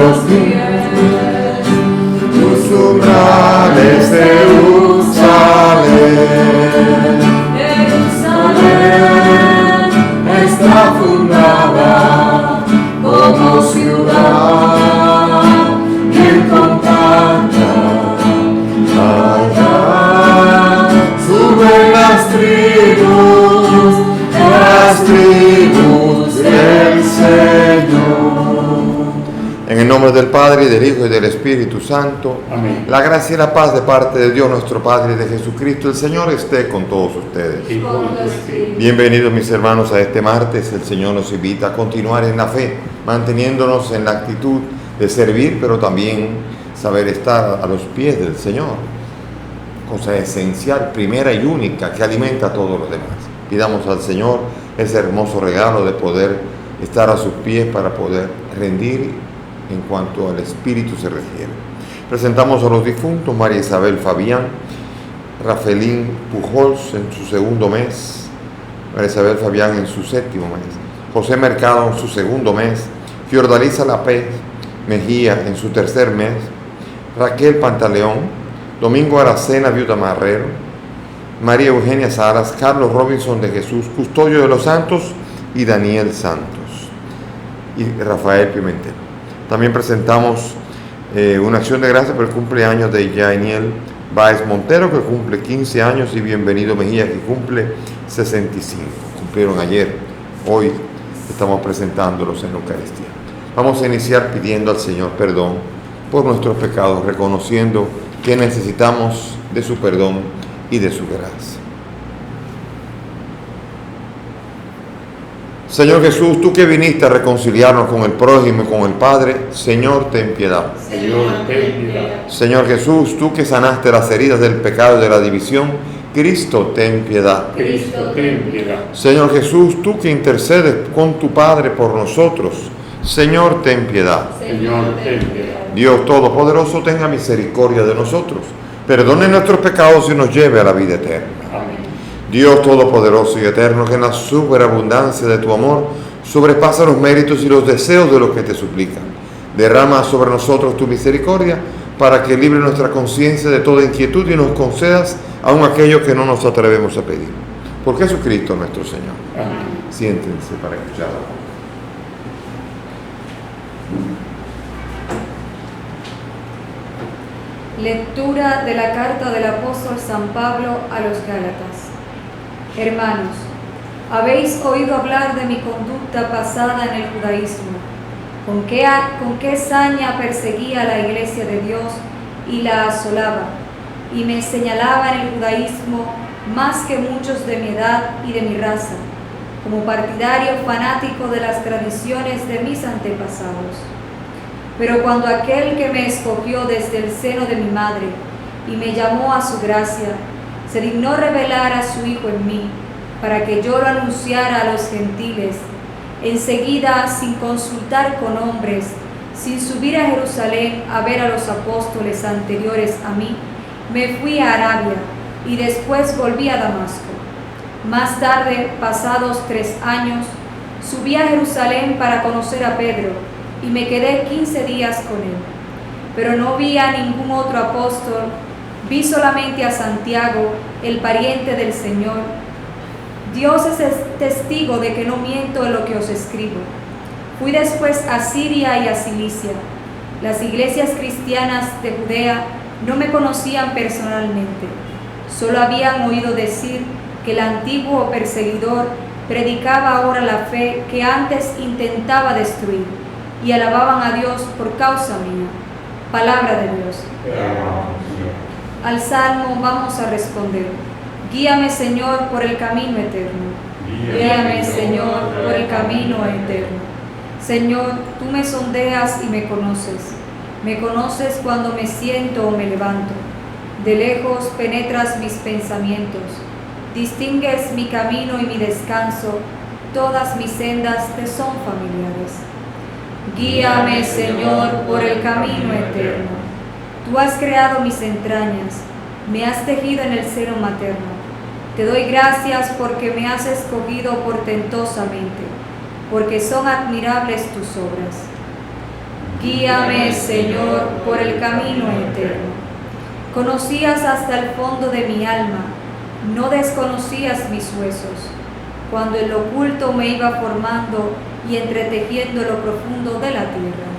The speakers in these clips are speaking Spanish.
los pies. Tus umbrales, Jerusalén. Jerusalén está fundada como ciudad bien compacta. Allá suben las tribus del Señor. En el nombre del Padre, y del Hijo, y del Espíritu Santo. Amén. La gracia y la paz de parte de Dios nuestro Padre y de Jesucristo el Señor esté con todos ustedes. Bienvenidos mis hermanos a este martes. El Señor nos invita a continuar en la fe, manteniéndonos en la actitud de servir, pero también saber estar a los pies del Señor. Cosa esencial, primera y única, que alimenta a todos los demás. Pidamos al Señor ese hermoso regalo de poder estar a sus pies para poder rendir en cuanto al Espíritu se refiere. Presentamos a los difuntos: María Isabel Fabián, Rafaelín Pujols en su segundo mes, María Isabel Fabián en su séptimo mes, José Mercado en su segundo mes, Fiordalisa Lapez Mejía en su tercer mes, Raquel Pantaleón, Domingo Aracena Viuda Marrero, María Eugenia Salas, Carlos Robinson de Jesús, Custodio de los Santos, y Daniel Santos, y Rafael Pimentel. También presentamos una acción de gracias por el cumpleaños de Yainiel Báez Montero, que cumple 15 años, y Bienvenido Mejía, que cumple 65. Cumplieron ayer. Hoy estamos presentándolos en la Eucaristía. Vamos a iniciar pidiendo al Señor perdón por nuestros pecados, reconociendo que necesitamos de su perdón y de su gracia. Señor Jesús, tú que viniste a reconciliarnos con el prójimo y con el Padre, Señor, ten piedad. Señor, ten piedad. Señor Jesús, tú que sanaste las heridas del pecado y de la división, Cristo, ten piedad. Cristo, ten piedad. Señor Jesús, tú que intercedes con tu Padre por nosotros, Señor, ten piedad. Señor, ten piedad. Dios Todopoderoso, tenga misericordia de nosotros, perdone nuestros pecados y nos lleve a la vida eterna. Amén. Dios Todopoderoso y Eterno, que en la superabundancia de tu amor sobrepasa los méritos y los deseos de los que te suplican, derrama sobre nosotros tu misericordia para que libre nuestra conciencia de toda inquietud y nos concedas aún aquello que no nos atrevemos a pedir. Por Jesucristo nuestro Señor. Amén. Siéntense para escuchar la palabra. Lectura de la carta del apóstol San Pablo a los Gálatas. Hermanos, habéis oído hablar de mi conducta pasada en el judaísmo, con qué saña perseguía a la iglesia de Dios y la asolaba, y me señalaba en el judaísmo más que muchos de mi edad y de mi raza, como partidario fanático de las tradiciones de mis antepasados. Pero cuando aquel que me escogió desde el seno de mi madre y me llamó a su gracia, se dignó revelar a su Hijo en mí, para que yo lo anunciara a los gentiles, enseguida, sin consultar con hombres, sin subir a Jerusalén a ver a los apóstoles anteriores a mí, me fui a Arabia y después volví a Damasco. Más tarde, pasados 3 años, subí a Jerusalén para conocer a Pedro, y me quedé 15 días con él. Pero no vi a ningún otro apóstol, vi solamente a Santiago, el pariente del Señor. Dios es testigo de que no miento en lo que os escribo. Fui después a Siria y a Cilicia. Las iglesias cristianas de Judea no me conocían personalmente, solo habían oído decir que el antiguo perseguidor predicaba ahora la fe que antes intentaba destruir, y alababan a Dios por causa mía. Palabra de Dios. Al Salmo vamos a responder: guíame, Señor, por el camino eterno. Guíame, Señor, por el camino eterno. Señor, tú me sondeas y me conoces. Me conoces cuando me siento o me levanto. De lejos penetras mis pensamientos. Distingues mi camino y mi descanso. Todas mis sendas te son familiares. Guíame, Señor, por el camino eterno. Tú has creado mis entrañas, me has tejido en el seno materno. Te doy gracias porque me has escogido portentosamente, porque son admirables tus obras. Guíame, Señor, por el camino eterno. Conocías hasta el fondo de mi alma, no desconocías mis huesos, cuando en lo oculto me iba formando y entretejiendo lo profundo de la tierra.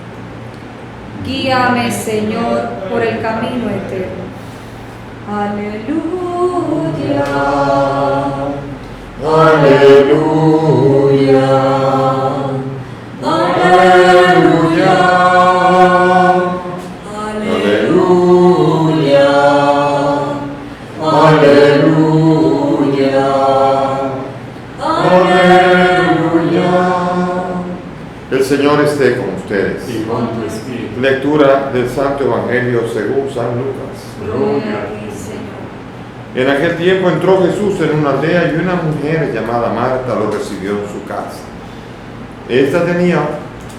Guíame, Señor, por el camino eterno. Aleluya, aleluya, aleluya, aleluya, aleluya, aleluya. El Señor esté con ustedes. Y con tu espíritu. Lectura del Santo Evangelio según San Lucas. gloria a ti, Señor. En aquel tiempo entró Jesús en una aldea y una mujer llamada Marta lo recibió en su casa. Esta tenía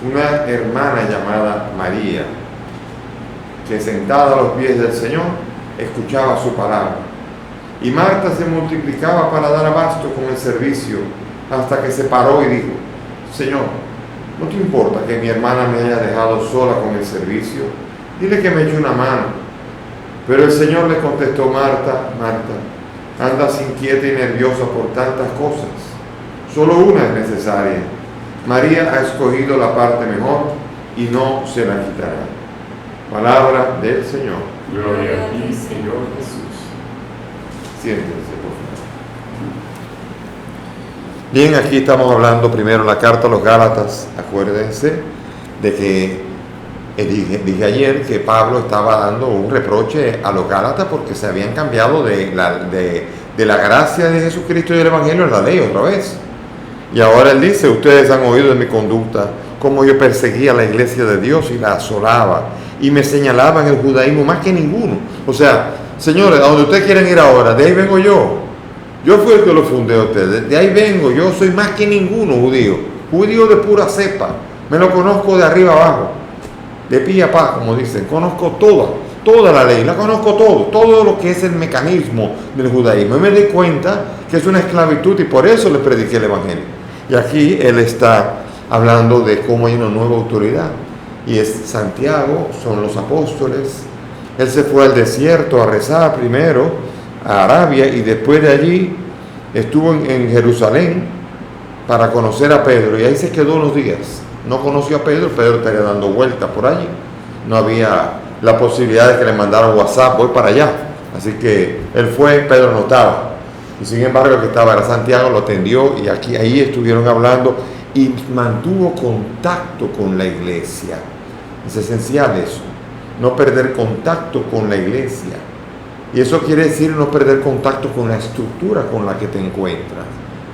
una hermana llamada María, que sentada a los pies del Señor escuchaba su palabra. Y Marta se multiplicaba para dar abasto con el servicio, hasta que se paró y dijo: Señor, ¿no te importa que mi hermana me haya dejado sola con el servicio? Dile que me eche una mano. Pero el Señor le contestó: Marta, Marta, andas inquieta y nerviosa por tantas cosas. Solo una es necesaria. María ha escogido la parte mejor y no se la quitará. Palabra del Señor. Gloria a ti, Señor Jesús. Siéntense, por favor. Bien, aquí estamos hablando primero la carta a los Gálatas. Acuérdense de que dije ayer que Pablo estaba dando un reproche a los Gálatas porque se habían cambiado de la gracia de Jesucristo y del Evangelio en la ley otra vez. Y ahora él dice: ustedes han oído de mi conducta, cómo yo perseguía a la iglesia de Dios y la asolaba, y me señalaban el judaísmo más que ninguno. O sea, señores, a donde ustedes quieren ir ahora, de ahí vengo yo. Yo fui el que lo fundé a ustedes, de ahí vengo, yo soy más que ninguno judío de pura cepa, me lo conozco de arriba abajo, de pie a pa, como dicen, conozco toda la ley, la conozco todo lo que es el mecanismo del judaísmo. Y me di cuenta que es una esclavitud y por eso le prediqué el Evangelio. Y aquí él está hablando de cómo hay una nueva autoridad. Y es Santiago, son los apóstoles. Él se fue al desierto a rezar primero, a Arabia, y después de allí estuvo en Jerusalén para conocer a Pedro. Y ahí se quedó unos días. No conoció a Pedro, Pedro estaría dando vueltas por allí. No había la posibilidad de que le mandaran WhatsApp: voy para allá. Así que él fue, Pedro no estaba. Y sin embargo el que estaba era Santiago, lo atendió y ahí estuvieron hablando y mantuvo contacto con la iglesia. Es esencial eso, no perder contacto con la iglesia. Y eso quiere decir no perder contacto con la estructura con la que te encuentras.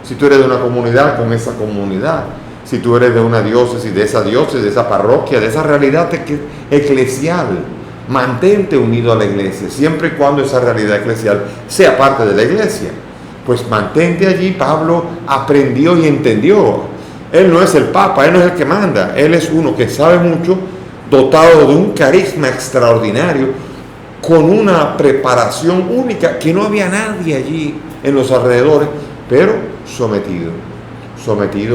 Si tú eres de una comunidad, con esa comunidad. Si tú eres de una diócesis, de esa parroquia, de esa realidad eclesial, mantente unido a la iglesia, siempre y cuando esa realidad eclesial sea parte de la iglesia. Pues mantente allí. Pablo aprendió y entendió. Él no es el Papa, él no es el que manda, él es uno que sabe mucho, dotado de un carisma extraordinario, con una preparación única, que no había nadie allí en los alrededores, pero sometido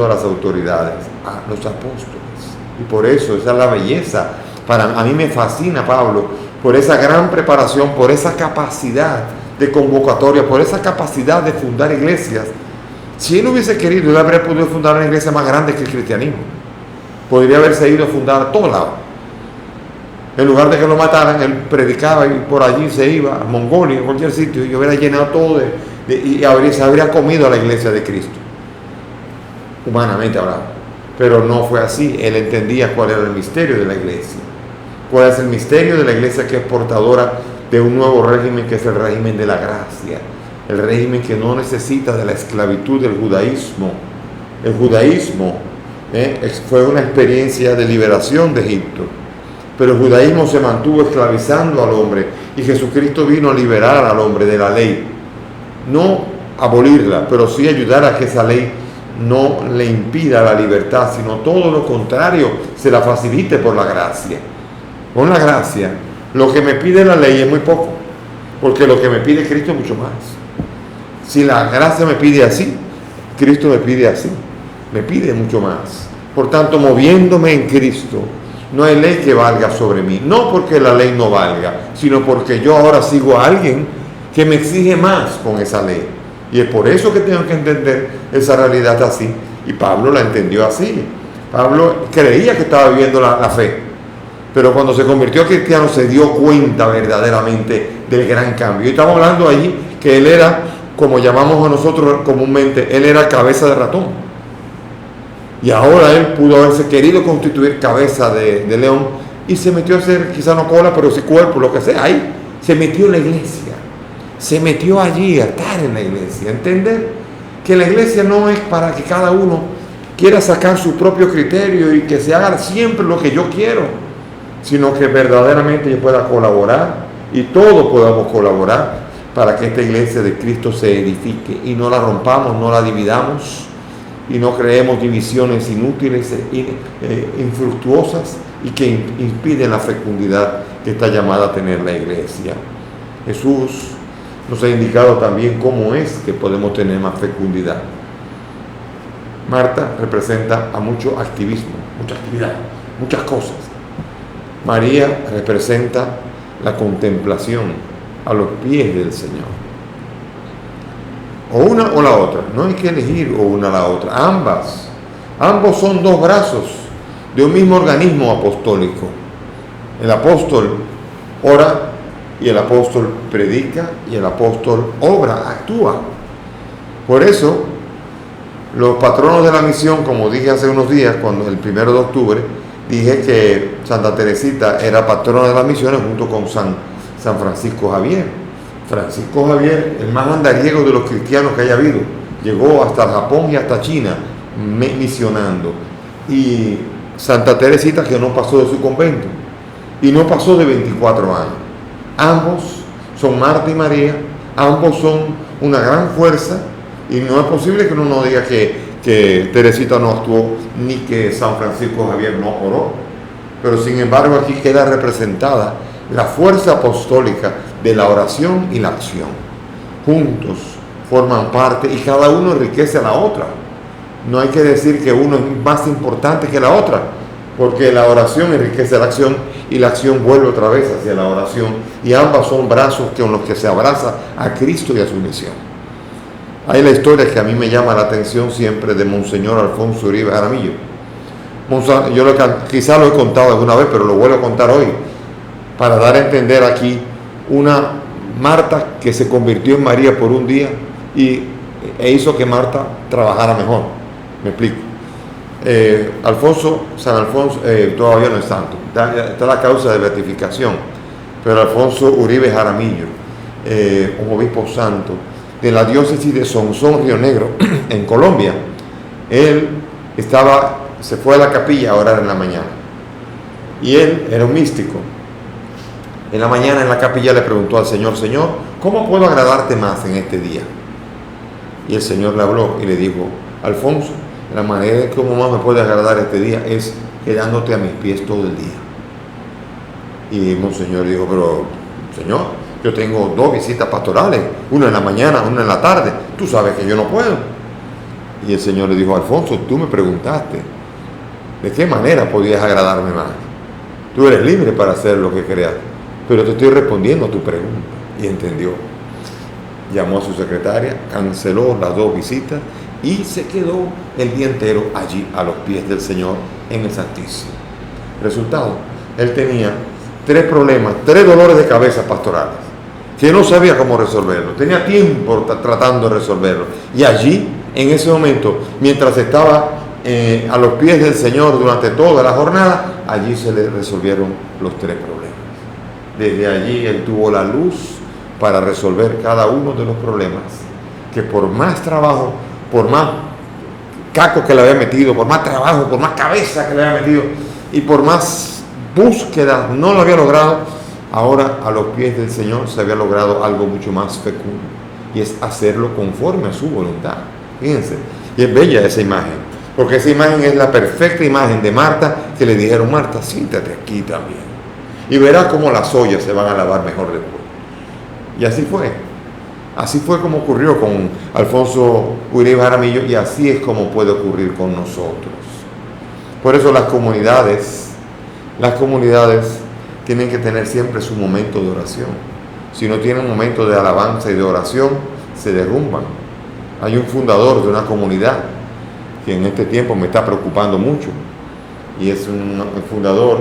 a las autoridades, a los apóstoles. Y por eso esa es la belleza. A mí me fascina Pablo, por esa gran preparación, por esa capacidad de convocatoria, por esa capacidad de fundar iglesias. Si él hubiese querido, él habría podido fundar una iglesia más grande que el cristianismo. Podría haberse ido a fundar a todos lados. En lugar de que lo mataran, él predicaba y por allí se iba a Mongolia, a cualquier sitio, y hubiera llenado todo y se habría comido a la iglesia de Cristo, humanamente hablando. Pero no fue así. Él entendía cuál era el misterio de la iglesia, cuál es el misterio de la iglesia, que es portadora de un nuevo régimen, que es el régimen de la gracia, el régimen que no necesita de la esclavitud del judaísmo. El judaísmo fue una experiencia de liberación de Egipto, pero el judaísmo se mantuvo esclavizando al hombre, y Jesucristo vino a liberar al hombre de la ley, no abolirla, pero sí ayudar a que esa ley no le impida la libertad, sino todo lo contrario, se la facilite por la gracia. Con la gracia, lo que me pide la ley es muy poco, porque lo que me pide Cristo es mucho más. Si la gracia me pide así, Cristo me pide así, me pide mucho más. Por tanto, moviéndome en Cristo, No hay ley que valga sobre mí. No porque la ley no valga, sino porque yo ahora sigo a alguien que me exige más con esa ley. Y es por eso que tengo que entender esa realidad así. Y Pablo la entendió así. Pablo creía que estaba viviendo la fe, pero cuando se convirtió a cristiano se dio cuenta verdaderamente del gran cambio. Y estamos hablando allí que él era, como llamamos a nosotros comúnmente, él era cabeza de ratón. Y ahora él pudo haberse querido constituir cabeza de león y se metió a hacer, quizá no cola, pero sí cuerpo, lo que sea. Ahí se metió en la iglesia. Se metió allí a estar en la iglesia. Entender que la iglesia no es para que cada uno quiera sacar su propio criterio y que se haga siempre lo que yo quiero, sino que verdaderamente yo pueda colaborar y todos podamos colaborar para que esta iglesia de Cristo se edifique y no la rompamos, no la dividamos y no creemos divisiones inútiles e infructuosas y que impiden la fecundidad que está llamada a tener la iglesia. Jesús nos ha indicado también cómo es que podemos tener más fecundidad. Marta representa a mucho activismo, mucha actividad, muchas cosas. María representa la contemplación a los pies del Señor. O una o la otra, no hay que elegir o una o la otra, ambos son dos brazos de un mismo organismo apostólico. El apóstol ora y el apóstol predica y el apóstol obra, actúa. Por eso los patronos de la misión, como dije hace unos días, cuando el 1 de octubre, dije que Santa Teresita era patrona de las misiones junto con San Francisco Javier. Francisco Javier, el más andariego de los cristianos que haya habido, llegó hasta el Japón y hasta China misionando. Y Santa Teresita, que no pasó de su convento y no pasó de 24 años. Ambos son Marta y María, ambos son una gran fuerza. Y no es posible que uno no diga que Teresita no actuó ni que San Francisco Javier no oró. Pero sin embargo aquí queda representada la fuerza apostólica de la oración y la acción. Juntos forman parte y cada uno enriquece a la otra. No hay que decir que uno es más importante que la otra, porque la oración enriquece la acción y la acción vuelve otra vez hacia la oración. Y ambas son brazos con los que se abraza a Cristo y a su misión. Hay la historia que a mí me llama la atención siempre de Monseñor Alfonso Uribe Jaramillo. Yo quizá lo he contado alguna vez, pero lo vuelvo a contar hoy, para dar a entender aquí una Marta que se convirtió en María por un día e hizo que Marta trabajara mejor. Me explico. San Alfonso todavía no es santo, está la causa de beatificación, pero Alfonso Uribe Jaramillo, un obispo santo de la diócesis de Sonsón, Río Negro, en Colombia, él se fue a la capilla a orar en la mañana. Y él era un místico. En la mañana en la capilla le preguntó al Señor: Señor, ¿cómo puedo agradarte más en este día? Y el Señor le habló y le dijo: Alfonso, la manera en cómo más me puede agradar este día es quedándote a mis pies todo el día. Y Monseñor dijo: pero Señor, yo tengo 2 visitas pastorales, una en la mañana, una en la tarde, tú sabes que yo no puedo. Y el Señor le dijo: Alfonso, tú me preguntaste de qué manera podías agradarme más. Tú eres libre para hacer lo que creas, pero te estoy respondiendo a tu pregunta. Y entendió. Llamó a su secretaria, canceló las 2 visitas y se quedó el día entero allí a los pies del Señor en el Santísimo. Resultado, él tenía 3 problemas, 3 dolores de cabeza pastorales, que no sabía cómo resolverlo. Tenía tiempo tratando de resolverlo. Y allí, en ese momento, mientras estaba a los pies del Señor durante toda la jornada, allí se le resolvieron los 3 problemas. Desde allí él tuvo la luz para resolver cada uno de los problemas, que por más trabajo, por más caco que le había metido, por más trabajo, por más cabeza que le había metido y por más búsqueda no lo había logrado. Ahora a los pies del Señor se había logrado algo mucho más fecundo, y es hacerlo conforme a su voluntad. Fíjense, y es bella esa imagen, porque esa imagen es la perfecta imagen de Marta, que le dijeron: Marta, siéntate aquí también y verás cómo las ollas se van a lavar mejor después. Y así fue como ocurrió con Alfonso Uribe Jaramillo, y así es como puede ocurrir con nosotros. Por eso las comunidades Las comunidades tienen que tener siempre su momento de oración. Si no tienen momento de alabanza y de oración, se derrumban. Hay un fundador de una comunidad que en este tiempo me está preocupando mucho, y es un fundador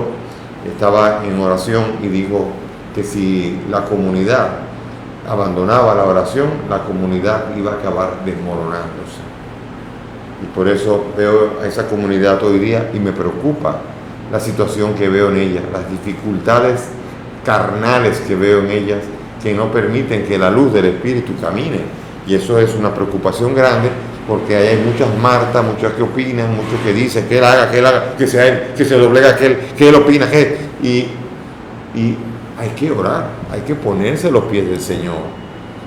que estaba en oración y dijo que si la comunidad abandonaba la oración, la comunidad iba a acabar desmoronándose. Y por eso veo a esa comunidad hoy día y me preocupa la situación que veo en ella, las dificultades carnales que veo en ellas, que no permiten que la luz del Espíritu camine. Y eso es una preocupación grande, porque ahí hay muchas Martas, muchas que opinan, muchos que dicen que él haga, que sea él, que se doblega aquel, que él opina, que... Y hay que orar, hay que ponerse a los pies del Señor.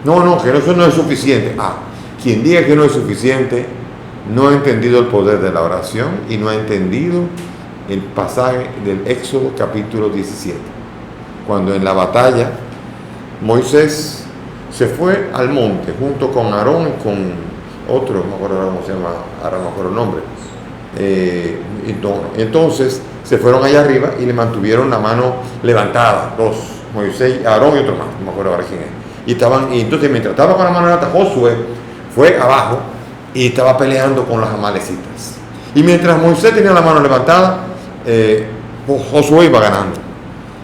No, que eso no es suficiente. Quien diga que no es suficiente, no ha entendido el poder de la oración y no ha entendido el pasaje del Éxodo capítulo 17. Cuando en la batalla Moisés se fue al monte junto con Aarón y con otro, no me acuerdo cómo se llama, ahora no me acuerdo el nombre. Entonces se fueron allá arriba y le mantuvieron la mano levantada, Moisés, Aarón y otro más, no me acuerdo ahora quién es. Y entonces mientras estaba con la mano levantada, Josué fue abajo y estaba peleando con las amalecitas. Y mientras Moisés tenía la mano levantada, Josué iba ganando.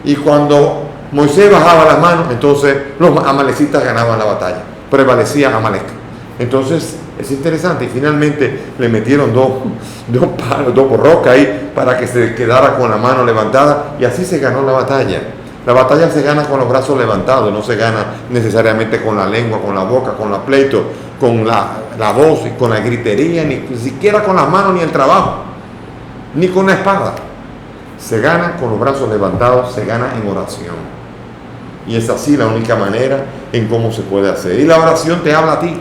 Y cuando Moisés bajaba las manos, entonces los amalecitas ganaban la batalla. Prevalecía Amalec. Entonces es interesante, y finalmente le metieron dos palos, dos rocas ahí para que se quedara con la mano levantada, y así se ganó la batalla. La batalla se gana con los brazos levantados, no se gana necesariamente con la lengua, con la boca, con la pleito, con la voz y con la gritería, ni siquiera con las manos, ni el trabajo, ni con la espada. Se gana con los brazos levantados, se gana en oración. Y es así la única manera en cómo se puede hacer. Y la oración te habla a ti.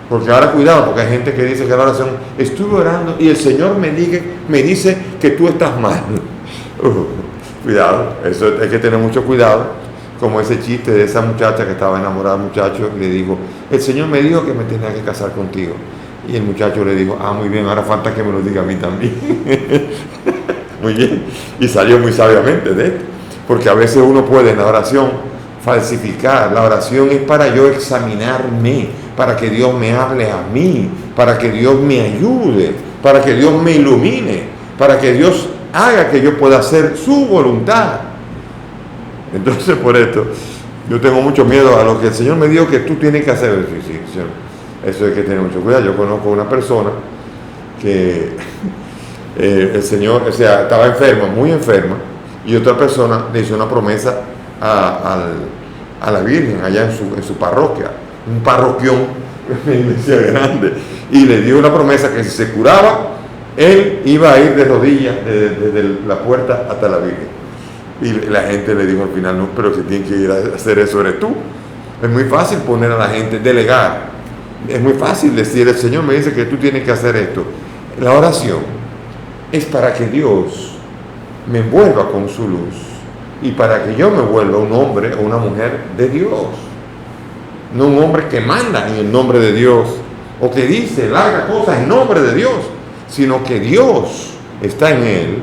Porque ahora cuidado, porque hay gente que dice que la oración, estuve orando y el Señor me dice que tú estás mal. Cuidado, eso hay que tener mucho cuidado. Como ese chiste de esa muchacha que estaba enamorada del muchacho y le dijo, el Señor me dijo que me tenía que casar contigo. Y el muchacho le dijo, muy bien, ahora falta que me lo diga a mí también. Muy bien. Y salió muy sabiamente de esto. Porque a veces uno puede en la oración falsificar. La oración es para yo examinarme, para que Dios me hable a mí, para que Dios me ayude, para que Dios me ilumine, para que Dios haga que yo pueda hacer su voluntad. Entonces, por esto, yo tengo mucho miedo a lo que el Señor me dijo que tú tienes que hacer. Sí, Señor. Eso hay que tener mucho cuidado. Yo conozco una persona que el Señor, estaba enferma, muy enferma, y otra persona le hizo una promesa a la Virgen allá en su parroquia, un parroquión, una iglesia grande, y le dio una promesa que si se curaba, él iba a ir de rodillas desde la puerta hasta la Virgen. Y la gente le dijo al final, no, pero si tiene que ir a hacer eso eres tú. Es muy fácil poner a la gente, delegar. Es muy fácil decir, el Señor me dice que tú tienes que hacer esto. La oración es para que Dios me envuelva con su luz y para que yo me vuelva un hombre o una mujer de Dios. No un hombre que manda en el nombre de Dios o que dice, larga cosas en nombre de Dios, sino que Dios está en él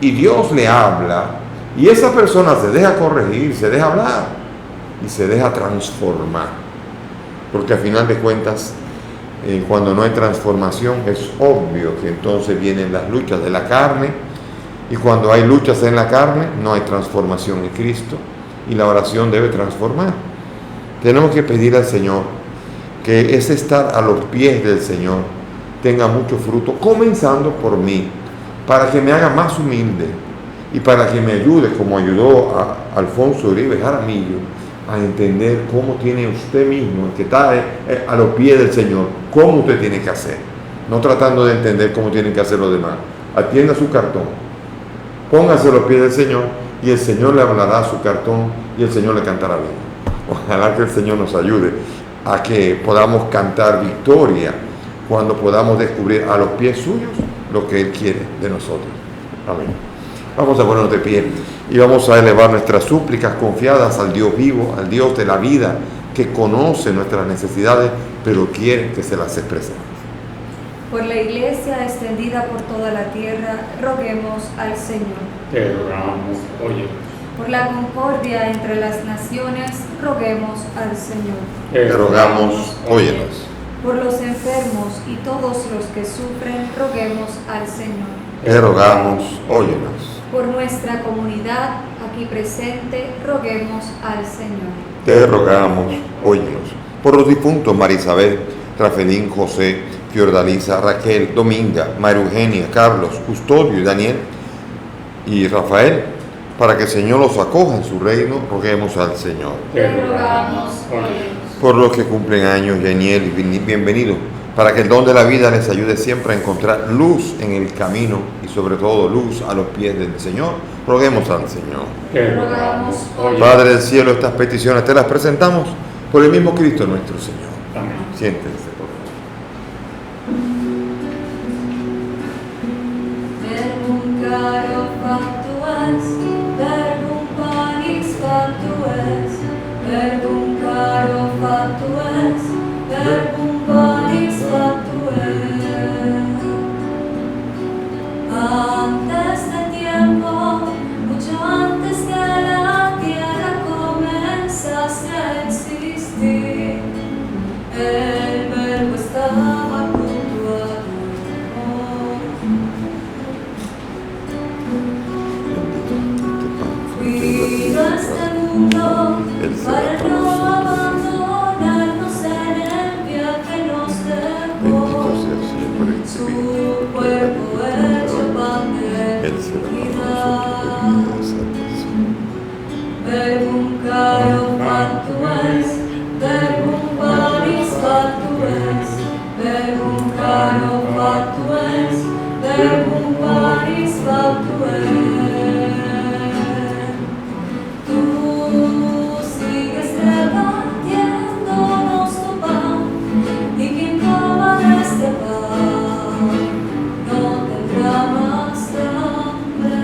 y Dios le habla y esa persona se deja corregir, se deja hablar y se deja transformar. Porque al final de cuentas, cuando no hay transformación, es obvio que entonces vienen las luchas de la carne, y cuando hay luchas en la carne, no hay transformación en Cristo, y la oración debe transformar. Tenemos que pedir al Señor que ese estar a los pies del Señor tenga mucho fruto, comenzando por mí, para que me haga más humilde, y para que me ayude, como ayudó a Alfonso Uribe Jaramillo, a entender cómo tiene usted mismo, el que está a los pies del Señor, cómo usted tiene que hacer, no tratando de entender cómo tienen que hacer los demás. Atienda su cartón, póngase a los pies del Señor y el Señor le hablará a su cartón y el Señor le cantará bien. Ojalá que el Señor nos ayude a que podamos cantar victoria cuando podamos descubrir a los pies suyos lo que Él quiere de nosotros. Amén. Vamos a ponernos de pie y vamos a elevar nuestras súplicas confiadas al Dios vivo, al Dios de la vida, que conoce nuestras necesidades, pero quiere que se las expresemos. Por la Iglesia extendida por toda la tierra, roguemos al Señor. Te rogamos, óyenos. Por la concordia entre las naciones, roguemos al Señor. Te rogamos, óyenos. Por los enfermos y todos los que sufren, roguemos al Señor. Te rogamos, óyenos. Por nuestra comunidad aquí presente, roguemos al Señor. Te rogamos, óyenos. Por los difuntos María Isabel, Rafelín, José, Fiordalisa, Raquel, Dominga, María Eugenia, Carlos, Custodio y Daniel y Rafael, para que el Señor los acoja en su reino, roguemos al Señor. Te rogamos, óyenos. Por los que cumplen años, Yaniel y bienvenido, para que el don de la vida les ayude siempre a encontrar luz en el camino y sobre todo luz a los pies del Señor, roguemos al Señor. Te rogamos, óyenos. Padre del cielo, estas peticiones te las presentamos por el mismo Cristo nuestro Señor. Amén. Siéntense, por favor. Verbum caro factu est, verbum panis factu est, verbum caro factu est, verbum panis factu est. Antes de tiempo, mucho antes que la tierra comenzase a existir, el verbo estaba junto a vino a este mundo para no abandonarnos en el viaje nos dejó. Su cuerpo hecho pan de vida. Verbum caro factu est, verbum panis factu est, verbum caro factu est, verbum panis factu est. Tú sigues repartiéndonos tu pan, y quien coma de este pan no tendrá más hambre.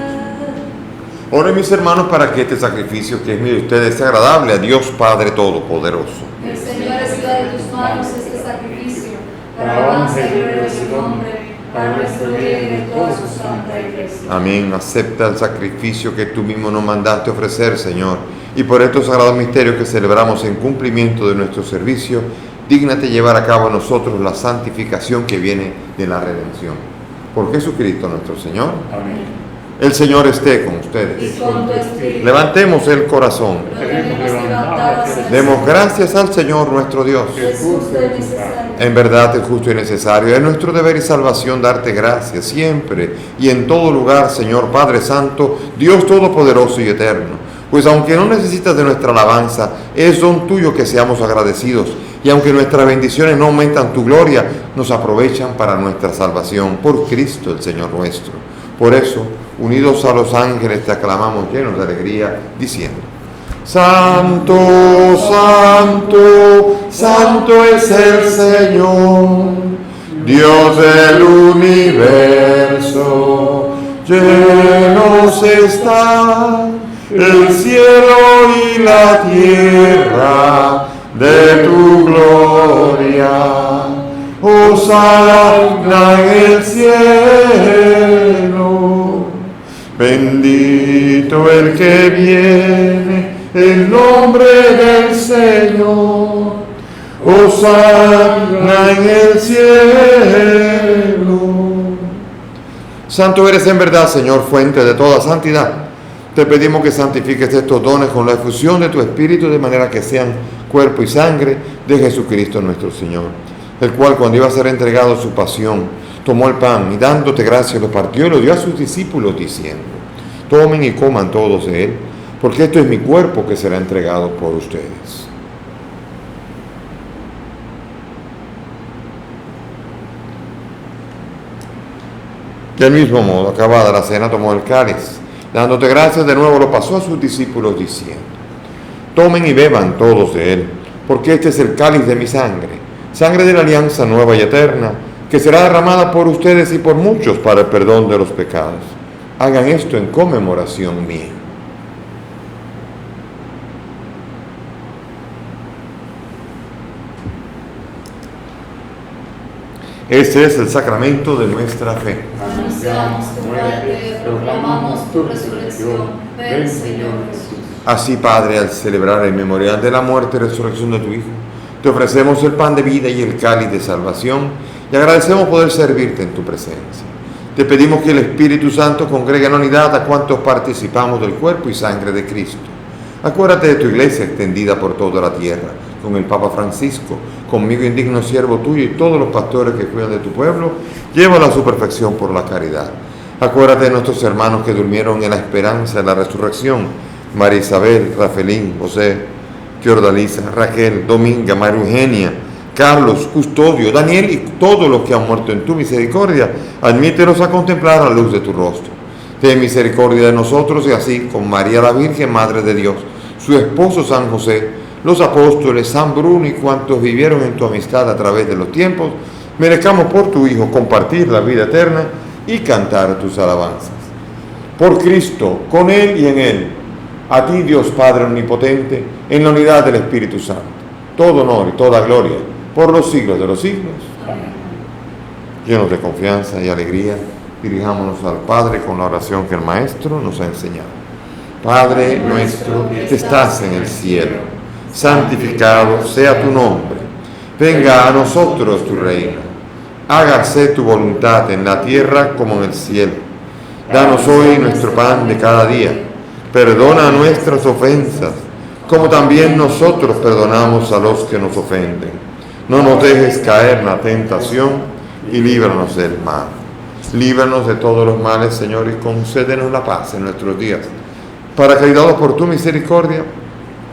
Oren mis hermanos para que este sacrificio que es mío de ustedes sea agradable a Dios Padre Todopoderoso. El Señor reciba de tus manos este sacrificio, para alabanza y gloria de su nombre, para nuestro bien y de toda su santa iglesia. Amén. Acepta el sacrificio que tú mismo nos mandaste ofrecer, Señor. Y por estos sagrados misterios que celebramos en cumplimiento de nuestro servicio, dígnate llevar a cabo en nosotros la santificación que viene de la redención. Por Jesucristo nuestro Señor. Amén. El Señor esté con ustedes. Y con tu espíritu. Levantemos el corazón. Lo tenemos levantado hacia el Demos Señor. gracias al Señor nuestro Dios. Es justo y necesario. En verdad es justo y necesario, es nuestro deber y salvación darte gracias siempre y en todo lugar, Señor Padre Santo, Dios Todopoderoso y Eterno. Pues aunque no necesitas de nuestra alabanza, es don tuyo que seamos agradecidos. Y aunque nuestras bendiciones no aumentan tu gloria, nos aprovechan para nuestra salvación por Cristo el Señor nuestro. Por eso, unidos a los ángeles, te aclamamos llenos de alegría, diciendo: Santo, santo, santo es el Señor, Dios del universo. Llenos está el cielo y la tierra de tu gloria. Hosana en el cielo. Bendito el que viene en nombre del Señor. Hosana en el cielo. Santo eres en verdad, Señor, fuente de toda santidad. Te pedimos que santifiques estos dones con la efusión de tu Espíritu, de manera que sean cuerpo y sangre de Jesucristo nuestro Señor, el cual, cuando iba a ser entregado a su pasión, tomó el pan y dándote gracias lo partió y lo dio a sus discípulos diciendo: tomen y coman todos de él, porque esto es mi cuerpo que será entregado por ustedes. Del mismo modo, acabada la cena, tomó el cáliz, dándote gracias de nuevo lo pasó a sus discípulos diciendo: tomen y beban todos de él, porque este es el cáliz de mi sangre, sangre de la alianza nueva y eterna, que será derramada por ustedes y por muchos para el perdón de los pecados. Hagan esto en conmemoración mía. Este es el sacramento de nuestra fe. Anunciamos tu muerte, proclamamos tu resurrección. Ven, Señor Jesús. Así, Padre, al celebrar el memorial de la muerte y resurrección de tu Hijo, te ofrecemos el pan de vida y el cáliz de salvación y agradecemos poder servirte en tu presencia. Te pedimos que el Espíritu Santo congregue en unidad a cuantos participamos del cuerpo y sangre de Cristo. Acuérdate de tu iglesia extendida por toda la tierra, con el Papa Francisco, conmigo indigno siervo tuyo y todos los pastores que cuidan de tu pueblo, llévala a su perfección por la caridad. Acuérdate de nuestros hermanos que durmieron en la esperanza de la resurrección, María Isabel, Rafelín, José, Fiordalisa, Raquel, Dominga, María Eugenia, Carlos, Custodio, Daniel y todos los que han muerto en tu misericordia, admítelos a contemplar la luz de tu rostro. Ten misericordia de nosotros y así con María la Virgen, Madre de Dios, su esposo San José, los apóstoles, San Bruno y cuantos vivieron en tu amistad a través de los tiempos, merezcamos por tu Hijo compartir la vida eterna y cantar tus alabanzas. Por Cristo, con Él y en Él, a ti Dios Padre Omnipotente, en la unidad del Espíritu Santo, todo honor y toda gloria, por los siglos de los siglos. Amén. Llenos de confianza y alegría, dirijámonos al Padre con la oración que el Maestro nos ha enseñado. Padre nuestro que estás en el cielo, santificado sea tu nombre. Venga a nosotros tu reino. Hágase tu voluntad en la tierra como en el cielo. Danos hoy nuestro pan de cada día. Perdona nuestras ofensas, como también nosotros perdonamos a los que nos ofenden. No nos dejes caer en la tentación y líbranos del mal. Líbranos de todos los males, Señor, y concédenos la paz en nuestros días, para que, ayudados por tu misericordia,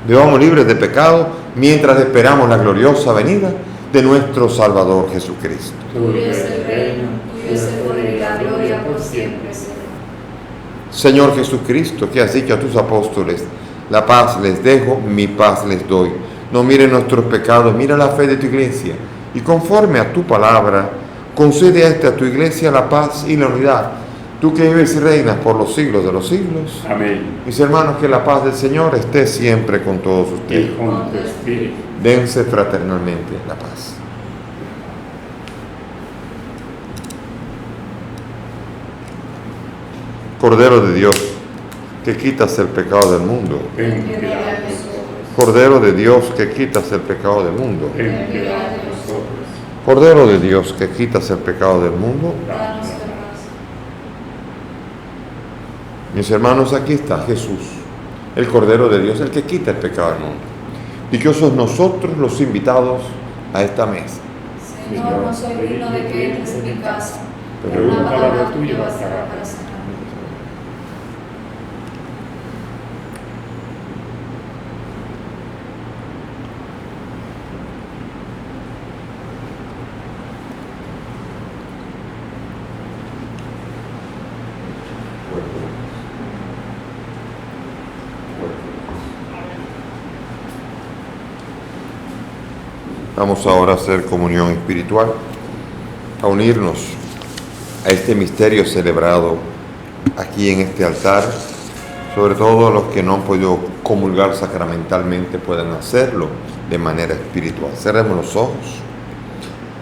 vivamos libres de pecado mientras esperamos la gloriosa venida de nuestro Salvador Jesucristo. Tuyo es el reino, tuyo es el poder y la gloria por siempre, Señor. Señor Jesucristo, que has dicho a tus apóstoles, la paz les dejo, mi paz les doy. No miren nuestros pecados, mira la fe de tu iglesia, y conforme a tu palabra, concede a tu iglesia la paz y la unidad. Tú que vives y reinas por los siglos de los siglos. Amén. Mis hermanos, que la paz del Señor esté siempre con todos ustedes. Y con tu espíritu. Dense fraternalmente la paz. Cordero de Dios, que quitas el pecado del mundo. Ten piedad de nosotros. Cordero de Dios, que quitas el pecado del mundo. Ten piedad de nosotros. Cordero de Dios, que quitas el pecado del mundo. Danos la paz. Mis hermanos, aquí está Jesús, el Cordero de Dios, el que quita el pecado del mundo. Dichosos nosotros los invitados a esta mesa. Señor, no soy digno de que entres en mi casa, Pero una palabra tuya bastará para sanarme. Vamos ahora a hacer comunión espiritual, a unirnos a este misterio celebrado aquí en este altar. Sobre todo los que no han podido comulgar sacramentalmente puedan hacerlo de manera espiritual. Cerremos los ojos.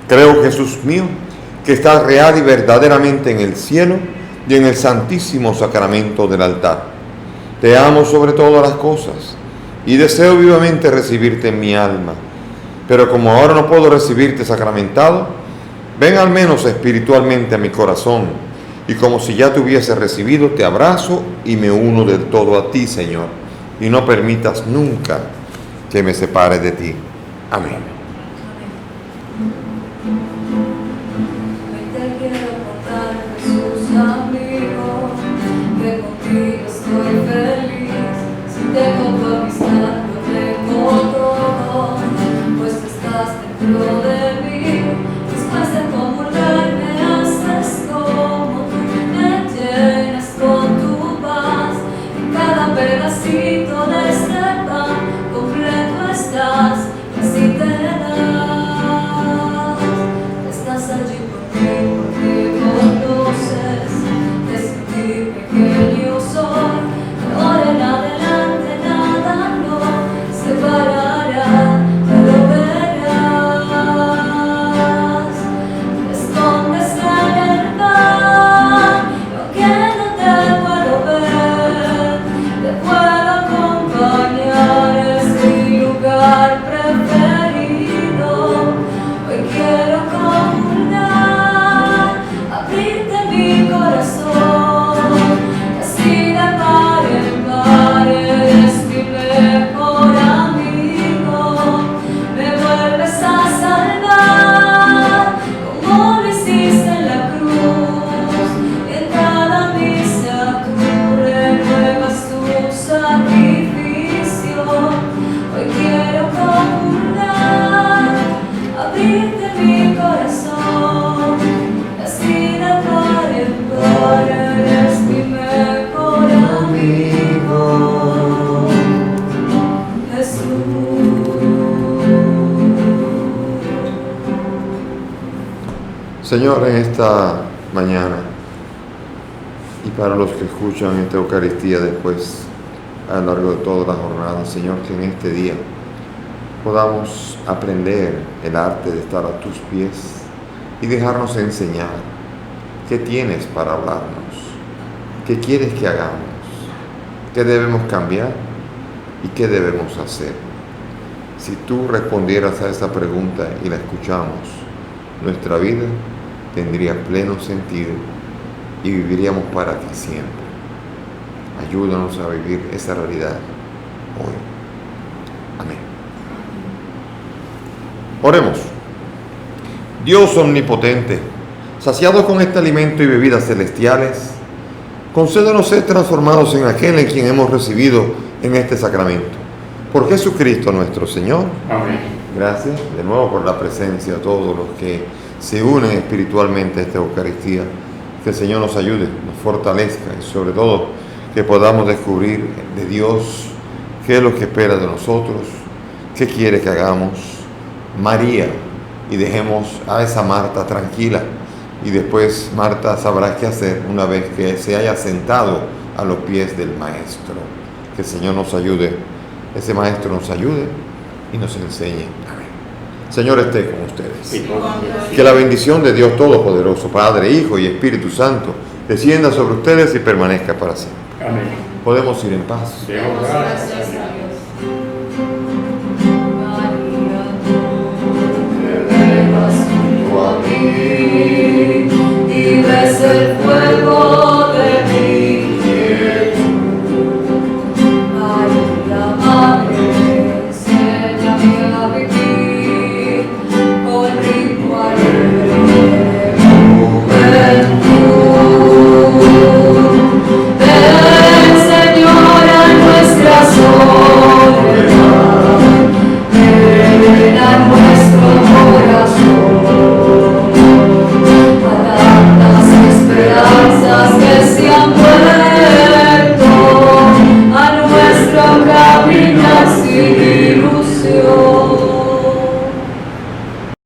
Creo, Jesús mío, que estás real y verdaderamente en el cielo y en el santísimo sacramento del altar. Te amo sobre todas las cosas y deseo vivamente recibirte en mi alma. Pero como ahora no puedo recibirte sacramentado, ven al menos espiritualmente a mi corazón, y como si ya te hubiese recibido, te abrazo y me uno del todo a ti, Señor, y no permitas nunca que me separe de ti. Amén. Hoy te quiero contar, Jesús amigo, que contigo estoy feliz. Si tengo tu amistad, lo tengo todo, pues tú estás dentro de mí. Después de comulgar me haces como tú, me llenas con tu paz. En cada pedacito de este pan completo estás, y así te das. Estás allí por mí, porque conoces que sin ti pequeño soy. De ahora en adelante nada nos separará, ya lo verás. Señor, en esta mañana y para los que escuchan esta Eucaristía después a lo largo de toda la jornada, Señor, que en este día podamos aprender el arte de estar a tus pies y dejarnos enseñar qué tienes para hablarnos, qué quieres que hagamos, qué debemos cambiar y qué debemos hacer. Si tú respondieras a esa pregunta y la escuchamos, nuestra vida tendría pleno sentido y viviríamos para ti siempre. Ayúdanos a vivir esa realidad hoy. Amén. Oremos. Dios omnipotente, saciados con este alimento y bebidas celestiales, concédenos ser transformados en aquel en quien hemos recibido en este sacramento. Por Jesucristo nuestro Señor. Amén. Gracias de nuevo por la presencia de todos los que se unen espiritualmente a esta Eucaristía. Que el Señor nos ayude, nos fortalezca y sobre todo que podamos descubrir de Dios qué es lo que espera de nosotros, qué quiere que hagamos. María, y dejemos a esa Marta tranquila y después Marta sabrá qué hacer una vez que se haya sentado a los pies del Maestro. Que el Señor nos ayude, ese Maestro nos ayude y nos enseñe. Amén. Señor esté con ustedes. Que la bendición de Dios Todopoderoso, Padre, Hijo y Espíritu Santo, descienda sobre ustedes y permanezca para siempre. Amén. Podemos ir en paz. Demos gracias a Dios. Y ves el